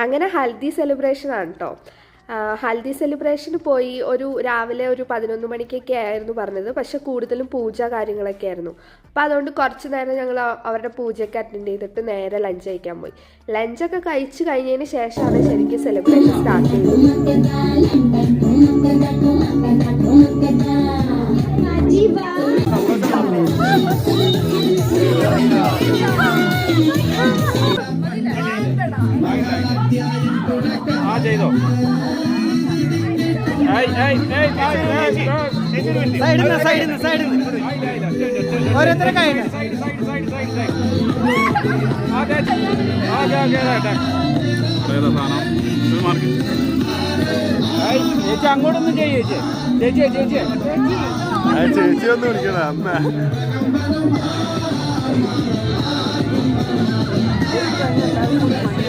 അങ്ങനെ ഹൽദി സെലിബ്രേഷൻ ആണ് കേട്ടോ. ഹൽദി സെലിബ്രേഷന് പോയി രാവിലെ ഒരു 11 മണിക്കൊക്കെ ആയിരുന്നു പറഞ്ഞത്. പക്ഷെ കൂടുതലും പൂജ കാര്യങ്ങളൊക്കെ ആയിരുന്നു. അപ്പോൾ അതുകൊണ്ട് കുറച്ച് നേരം ഞങ്ങൾ അവരുടെ പൂജയൊക്കെ അറ്റൻഡ് ചെയ്തിട്ട് നേരെ ലഞ്ച് കഴിക്കാൻ പോയി. ലഞ്ചൊക്കെ കഴിച്ച് കഴിഞ്ഞതിന് ശേഷമാണ് ശരിക്കും സെലിബ്രേഷൻ സ്റ്റാർട്ട് ചെയ്തത്. ചെയ്തോ ഓരോരുത്തരെ കഴിഞ്ഞ ചേച്ചി അങ്ങോട്ടൊന്നും ചേച്ചി ചേച്ചി ചേച്ചി ചേച്ചി ഒന്ന് വിളിക്കണ അമ്മ എല്ലാവരും